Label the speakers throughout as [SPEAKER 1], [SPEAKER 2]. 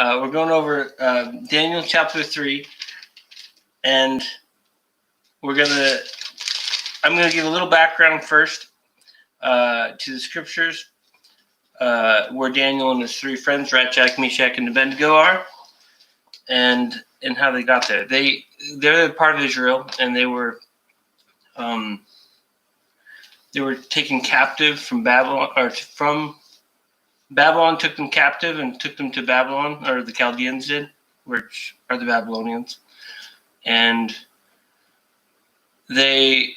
[SPEAKER 1] We're going over Daniel chapter 3, and I'm gonna give a little background first to the scriptures, where Daniel and his three friends, Shadrach, Meshach, and Abednego are, and how they got there. They're part of Israel, and they were taken captive from Babylon, from Babylon took them captive and took them to Babylon, or the Chaldeans did, which are the Babylonians. And they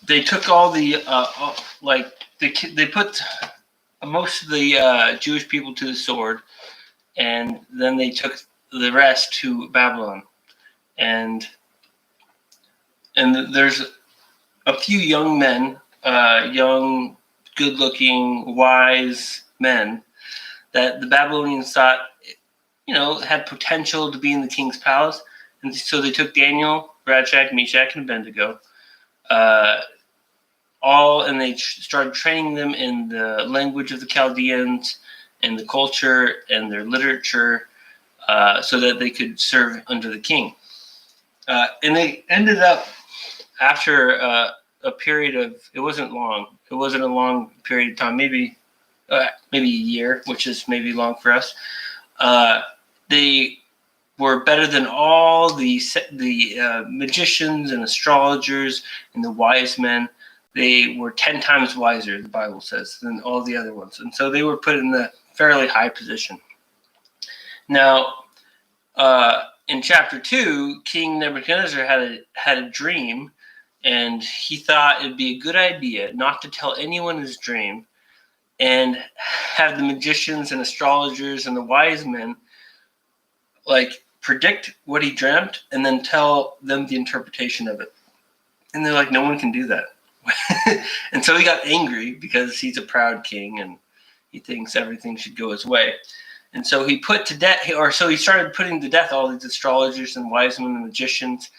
[SPEAKER 1] took all the they put most of the Jewish people to the sword, and then they took the rest to Babylon. And there's a few young men, young, good-looking, wise men that the Babylonians thought, had potential to be in the king's palace. And so they took Daniel, Shadrach, Meshach, and Abednego, and they started training them in the language of the Chaldeans and the culture and their literature, so that they could serve under the king. And they ended up, after a period of, it wasn't a long period of time, maybe a year, which is maybe long for us. They were better than all the magicians and astrologers and the wise men. They were 10 times wiser, the Bible says, than all the other ones. And so they were put in a fairly high position. Now, in chapter 2, King Nebuchadnezzar had a dream, and he thought it'd be a good idea not to tell anyone his dream, and have the magicians and astrologers and the wise men predict what he dreamt and then tell them the interpretation of it. And they're like, no one can do that. And so he got angry because he's a proud king and he thinks everything should go his way. And so he started putting to death all these astrologers and wise men and magicians.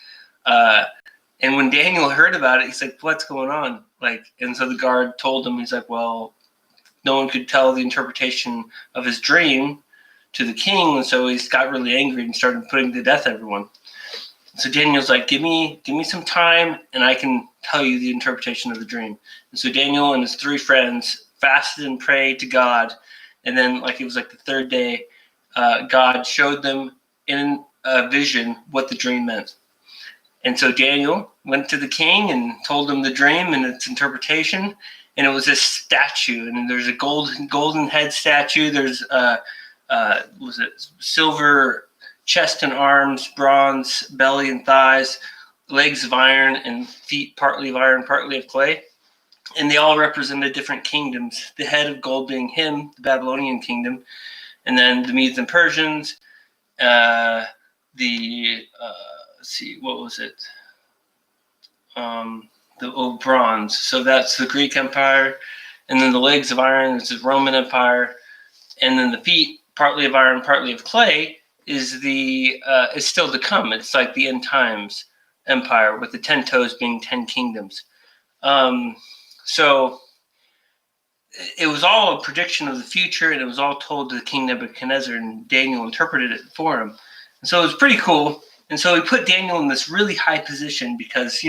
[SPEAKER 1] And when Daniel heard about it, he's like, what's going on? And so the guard told him, he's like, well, no one could tell the interpretation of his dream to the king. And so he got really angry and started putting to death everyone. So Daniel's like, give me some time and I can tell you the interpretation of the dream. And so Daniel and his three friends fasted and prayed to God. And then it was the third day, God showed them in a vision what the dream meant. And so Daniel went to the king and told him the dream and its interpretation. And it was this statue, and there's a golden head statue. There's silver chest and arms, bronze belly and thighs, legs of iron, and feet partly of iron, partly of clay. And they all represented different kingdoms. The head of gold being him, the Babylonian kingdom, and then the Medes and Persians. Bronze. So that's the Greek Empire, and then the legs of iron is the Roman Empire, and then the feet, partly of iron, partly of clay, is still to come. It's like the end times empire, with the 10 toes being 10 kingdoms. So it was all a prediction of the future, and it was all told to King Nebuchadnezzar, and Daniel interpreted it for him. And so it was pretty cool. And so he put Daniel in this really high position because,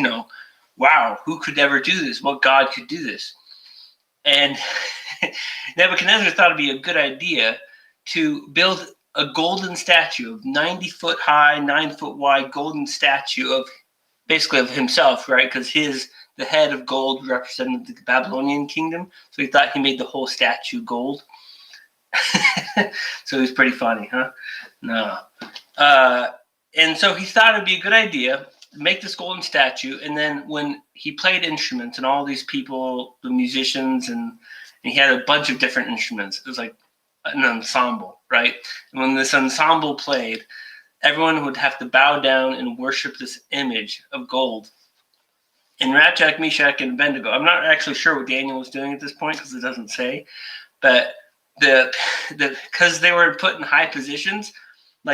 [SPEAKER 1] wow, who could ever do this? Well, God could do this. And Nebuchadnezzar thought it'd be a good idea to build a golden statue, of 90 foot high, 9 foot wide golden statue of himself, right? Because the head of gold represented the Babylonian kingdom. So he thought he made the whole statue gold. So it was pretty funny, huh? No. And so he thought it'd be a good idea to make this golden statue. And then when he played instruments, and all these people, the musicians, and he had a bunch of different instruments. It was like an ensemble, right? And when this ensemble played, everyone would have to bow down and worship this image of gold. And Shadrach, Meshach, and Abednego, I'm not actually sure what Daniel was doing at this point because it doesn't say, but because they were put in high positions,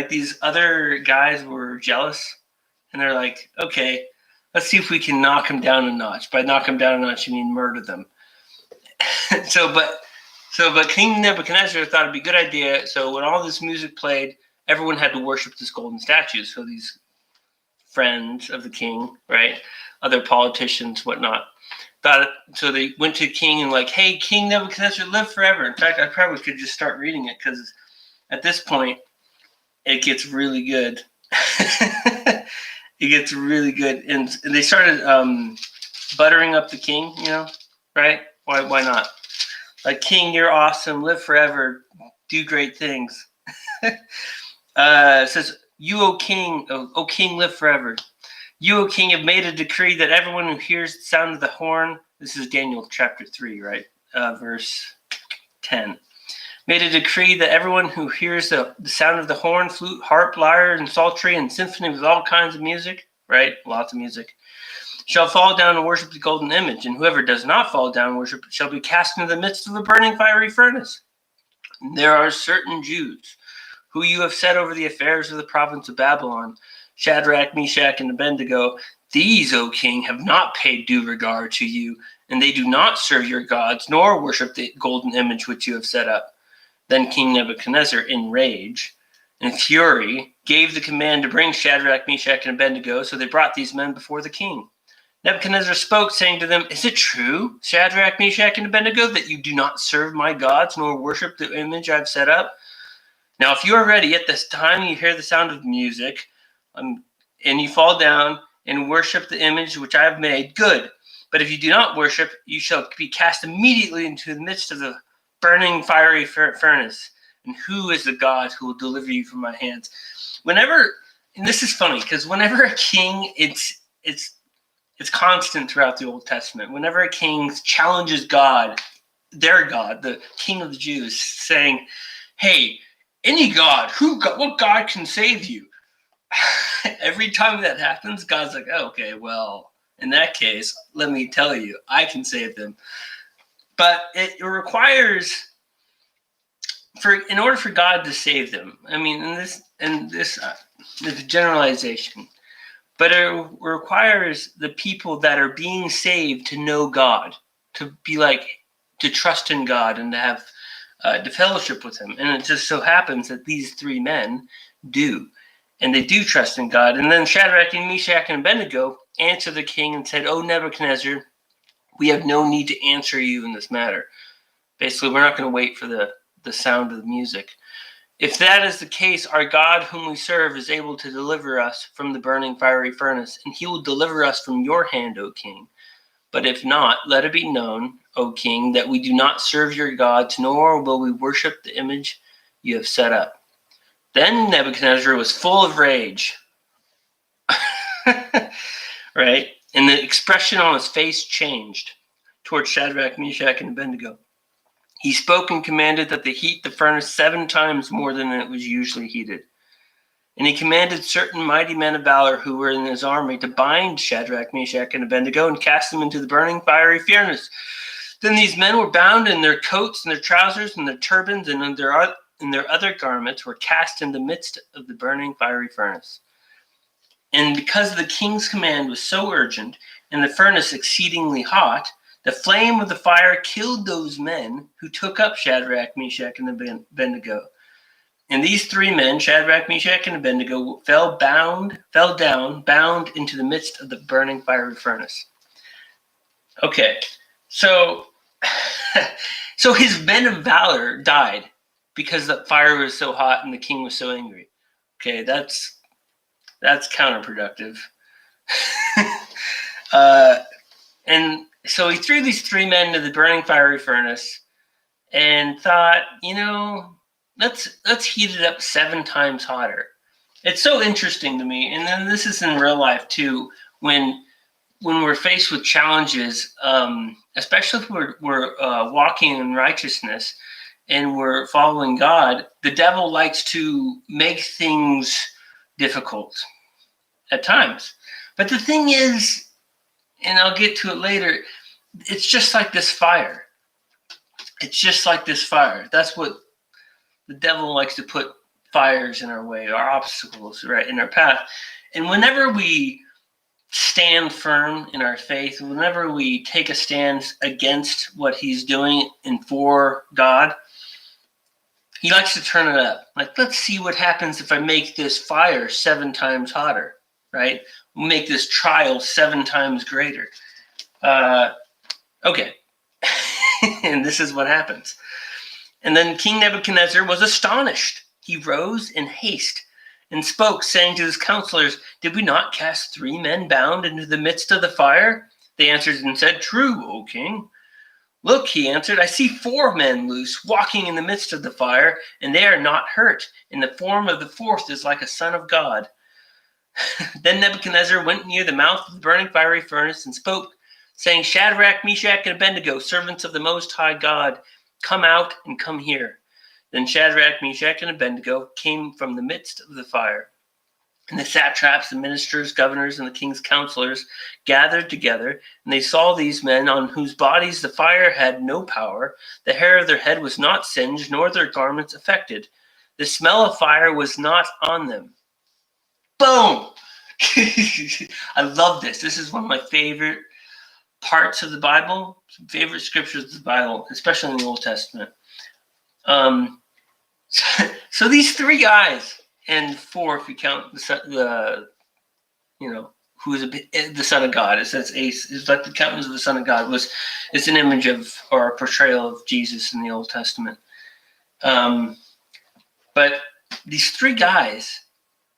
[SPEAKER 1] these other guys were jealous, and they're like, okay, let's see if we can knock them down a notch. By knock them down a notch, you mean murder them. But But King Nebuchadnezzar thought it'd be a good idea. So when all this music played, everyone had to worship this golden statue. So these friends of the king, right, other politicians, whatnot, thought it, so they went to the king and like, hey, King Nebuchadnezzar, live forever. In fact, I probably could just start reading it because at this point, it gets really good. It gets really good, and they started buttering up the king. Right? Why not? Like, King, you're awesome. Live forever. Do great things. It says, you, O king, O king, live forever. You, O king, have made a decree that everyone who hears the sound of the horn, this is Daniel chapter 3, right? Verse 10. Made a decree that everyone who hears the sound of the horn, flute, harp, lyre, and psaltery, and symphony with all kinds of music, right? Lots of music, shall fall down and worship the golden image, and whoever does not fall down and worship it shall be cast into the midst of a burning fiery furnace. And there are certain Jews who you have set over the affairs of the province of Babylon, Shadrach, Meshach, and Abednego. These, O king, have not paid due regard to you, and they do not serve your gods, nor worship the golden image which you have set up. Then King Nebuchadnezzar, in rage and fury, gave the command to bring Shadrach, Meshach, and Abednego, so they brought these men before the king. Nebuchadnezzar spoke, saying to them, is it true, Shadrach, Meshach, and Abednego, that you do not serve my gods, nor worship the image I have set up? Now, if you are ready at this time, you hear the sound of music, and you fall down and worship the image which I have made, good. But if you do not worship, you shall be cast immediately into the midst of the burning fiery furnace. And who is the God who will deliver you from my hands? Whenever, and this is funny, because whenever a king, it's constant throughout the Old Testament. Whenever a king challenges God, their God, the King of the Jews, saying, hey, any God, what God can save you? Every time that happens, God's like, oh, okay, well, in that case, let me tell you, I can save them. But it requires, in order for God to save them, I mean, this is a generalization, but it requires the people that are being saved to know God, to be like, to trust in God and to have to fellowship with him. And it just so happens that these three men do. And they do trust in God. And then Shadrach and Meshach and Abednego answered the king and said, O Nebuchadnezzar, we have no need to answer you in this matter. Basically, we're not going to wait for the sound of the music. If that is the case, our God whom we serve is able to deliver us from the burning fiery furnace, and he will deliver us from your hand, O king. But if not, let it be known, O king, that we do not serve your gods, nor will we worship the image you have set up. Then Nebuchadnezzar was full of rage. Right? And the expression on his face changed towards Shadrach, Meshach, and Abednego. He spoke and commanded that they heat the furnace 7 times more than it was usually heated. And he commanded certain mighty men of valor who were in his army to bind Shadrach, Meshach, and Abednego and cast them into the burning fiery furnace. Then these men were bound in their coats and their trousers and their turbans and in their other garments were cast in the midst of the burning fiery furnace. And because the king's command was so urgent and the furnace exceedingly hot, the flame of the fire killed those men who took up Shadrach, Meshach, and Abednego. And these 3 men, Shadrach, Meshach, and Abednego, fell down, bound into the midst of the burning fiery furnace. Okay, so his men of valor died because the fire was so hot and the king was so angry. Okay, that's counterproductive. And so he threw these 3 men into the burning fiery furnace and thought, let's heat it up 7 times hotter. It's so interesting to me. And then this is in real life too, when we're faced with challenges, especially if we're walking in righteousness and we're following God, the devil likes to make things difficult at times. But the thing is, and I'll get to it later, it's just like this fire. It's just like this fire. That's what the devil likes to put fires in our way, our obstacles, right, in our path. And whenever we stand firm in our faith, whenever we take a stand against what he's doing and for God, he likes to turn it up. Like, let's see what happens if I make this fire 7 times hotter, right? We'll make this trial 7 times greater. Okay. And this is what happens. And then King Nebuchadnezzar was astonished. He rose in haste and spoke, saying to his counselors, "Did we not cast 3 men bound into the midst of the fire?" They answered and said, "True, O king." "Look," he answered, "I see 4 men loose, walking in the midst of the fire, and they are not hurt, and the form of the 4th is like a son of God." Then Nebuchadnezzar went near the mouth of the burning fiery furnace and spoke, saying, "Shadrach, Meshach, and Abednego, servants of the Most High God, come out and come here." Then Shadrach, Meshach, and Abednego came from the midst of the fire. And the satraps, the ministers, governors, and the king's counselors gathered together, and they saw these men on whose bodies the fire had no power. The hair of their head was not singed, nor their garments affected. The smell of fire was not on them. Boom! I love this. This is one of my favorite parts of the Bible, favorite scriptures of the Bible, especially in the Old Testament. So these 3 guys, and 4 if you count the who is the Son of God. It says it's like the countenance of the Son of God. It's an image of, or a portrayal of, Jesus in the Old Testament. But these 3 guys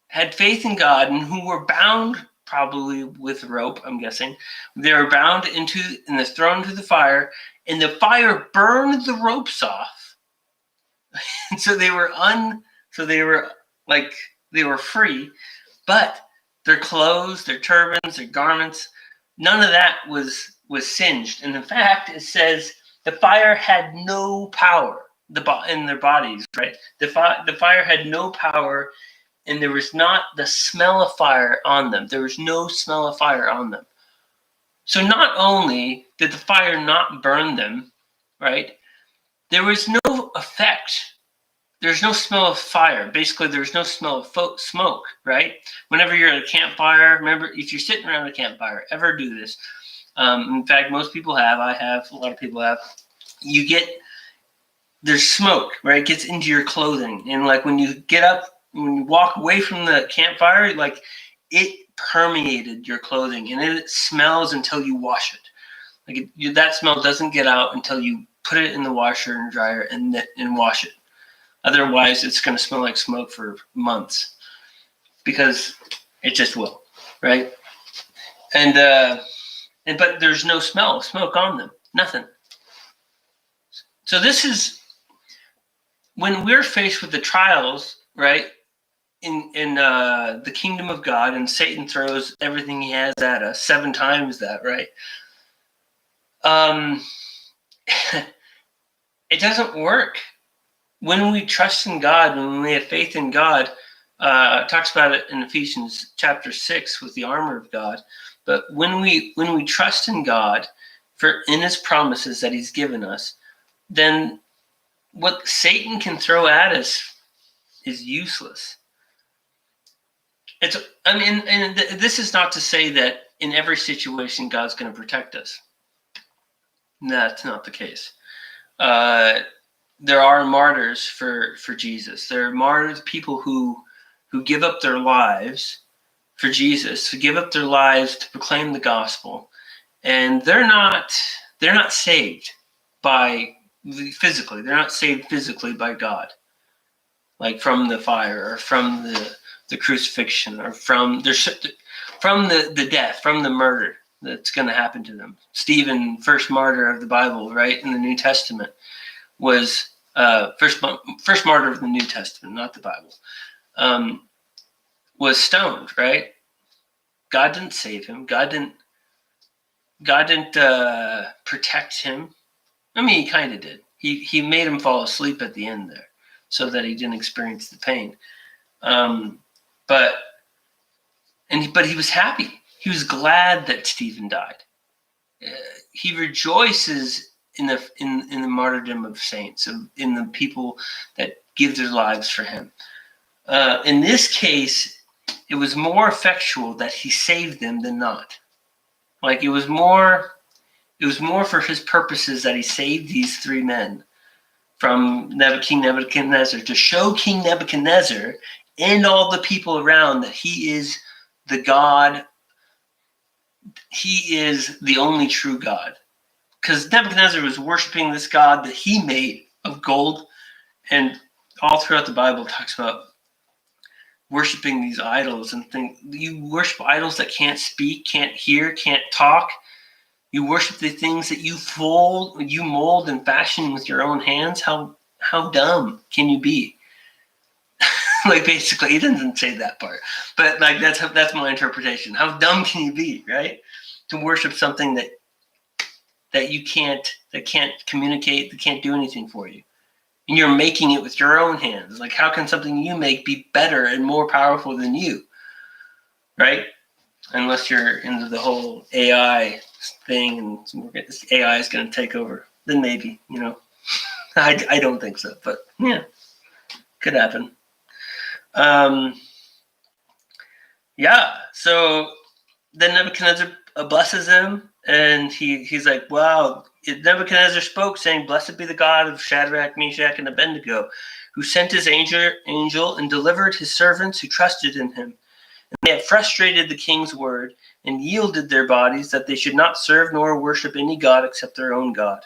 [SPEAKER 1] had faith in God and who were bound, probably with rope, I'm guessing. They were bound and thrown into the fire, and the fire burned the ropes off. And so they were free, but their clothes, their turbans, their garments, none of that was singed. And in fact, it says the fire had no power in their bodies, right? The fire had no power, and there was not the smell of fire on them. There was no smell of fire on them. So not only did the fire not burn them, right? There was no effect. There's no smell of fire. Basically, there's no smell of smoke, right? Whenever you're at a campfire, remember, if you're sitting around a campfire, ever do this. In fact, most people have. I have. A lot of people have. There's smoke, right? It gets into your clothing. And like when you get up, when you walk away from the campfire, like it permeated your clothing, and it smells until you wash it. Like that smell doesn't get out until you put it in the washer and dryer and wash it. Otherwise, it's going to smell like smoke for months, because it just will, right? But there's no smell of smoke on them, nothing. So this is when we're faced with the trials, right? In the kingdom of God, and Satan throws everything he has at us, 7 times that, right? It doesn't work. When we trust in God, when we have faith in God, it talks about it in Ephesians chapter 6 with the armor of God. But when we trust in God in his promises that he's given us, then what Satan can throw at us is useless. This is not to say that in every situation God's going to protect us. That's not the case. There are martyrs for Jesus. There are martyrs, people who give up their lives for Jesus, who give up their lives to proclaim the gospel, and they're not saved physically. They're not saved physically by God, like from the fire or from the crucifixion or from the death, from the murder that's going to happen to them. Stephen, first martyr of the Bible, right, in the New Testament, was first martyr of the New Testament, not the Bible, was stoned, right? God didn't save him. God didn't protect him. I mean, he kind of did. He made him fall asleep at the end there, so that he didn't experience the pain. But he was happy. He was glad that Stephen died. He rejoices in the martyrdom of saints, in the people that give their lives for him. In this case, it was more effectual that he saved them than not. Like it was more for his purposes that he saved these three men from King Nebuchadnezzar, to show King Nebuchadnezzar and all the people around that he is the God. He is the only true God. Because Nebuchadnezzar was worshiping this God that he made of gold. And all throughout the Bible talks about worshiping these idols and things. You worship idols that can't speak, can't hear, can't talk. You worship the things that you mold and fashion with your own hands. How dumb can you be? Like basically, he doesn't say that part, but like that's my interpretation. How dumb can you be, right? To worship something that can't communicate, that can't do anything for you, and you're making it with your own hands. Like how can something you make be better and more powerful than you, right? Unless you're into the whole AI thing and AI is going to take over, then maybe, I don't think so, but yeah, could happen. Yeah, so then Nebuchadnezzar blesses him, and he's like, wow, Nebuchadnezzar spoke, saying, blessed be the God of Shadrach, Meshach, and Abednego, who sent his angel and delivered his servants who trusted in him. And they have frustrated the king's word and yielded their bodies that they should not serve nor worship any god except their own God.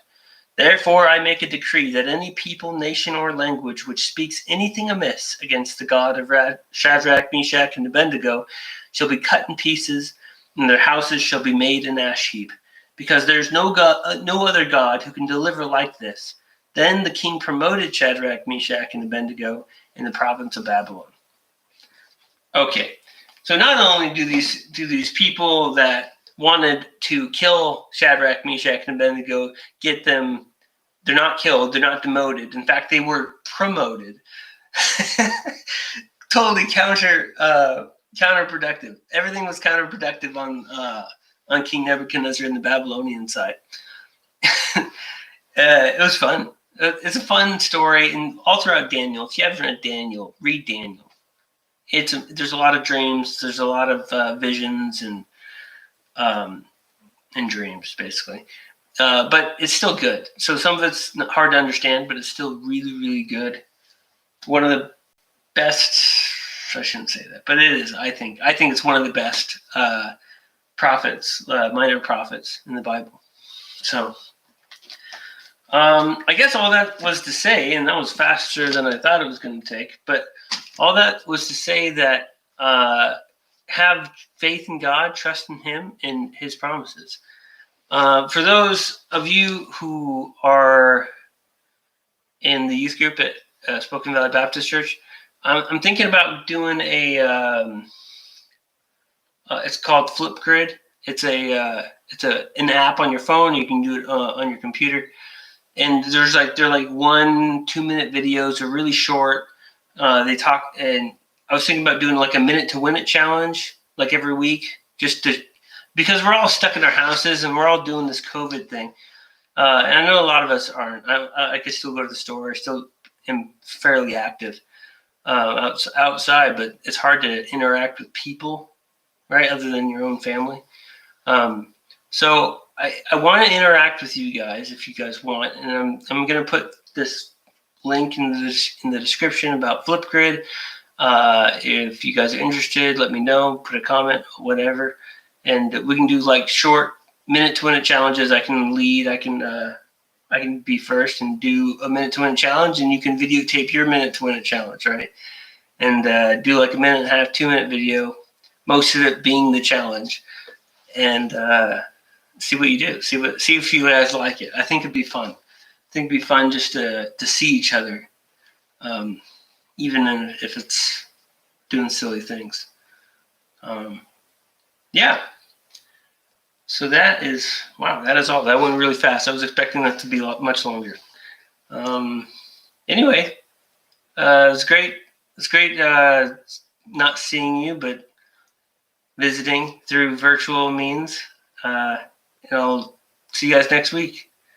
[SPEAKER 1] Therefore I make a decree that any people, nation, or language which speaks anything amiss against the God of Shadrach, Meshach, and Abednego shall be cut in pieces, and their houses shall be made an ash heap, because there's no other God who can deliver like this. Then the king promoted Shadrach, Meshach, and Abednego in the province of Babylon. Okay, so not only do these people that wanted to kill Shadrach, Meshach, and Abednego get them, they're not killed, they're not demoted. In fact, they were promoted. Totally counterproductive. Everything was counterproductive on King Nebuchadnezzar and the Babylonian side. It was fun. It's a fun story, and all throughout Daniel. If you haven't read Daniel, read Daniel. There's a lot of dreams. There's a lot of visions and dreams, basically. But it's still good. So some of it's hard to understand, but it's still really, really good. One of the best. I shouldn't say that, but it is. I think it's one of the best prophets, minor prophets in the Bible. So. I guess all that was to say, and that was faster than I thought it was going to take, but all that was to say that have faith in God, trust in him and his promises. For those of you who are in the youth group at Spoken Valley Baptist Church, I'm thinking about doing it's called Flipgrid. It's an app on your phone. You can do it on your computer. And they're like 1-2 minute videos. They're really short. They talk, and I was thinking about doing like a minute to win it challenge, like every week, because we're all stuck in our houses and we're all doing this COVID thing. And I know a lot of us aren't. I could still go to the store. I still am fairly active outside, but it's hard to interact with people, right, other than your own family. So I want to interact with you guys if you guys want, and I'm going to put this link in the description about Flipgrid. If you guys are interested, let me know. Put a comment, whatever, and we can do like short minute to win it challenges. I can lead. I can be first and do a minute to win it challenge, and you can videotape your minute to win it challenge, right? And do like a minute and a half, 2 minute video, most of it being the challenge, and see what you do. See if you guys like it. I think it'd be fun. I think it'd be fun just to see each other, even if it's doing silly things. Yeah. So that is all. That went really fast. I was expecting that to be much longer. Anyway, it's great. It's great not seeing you, but visiting through virtual means. And I'll see you guys next week.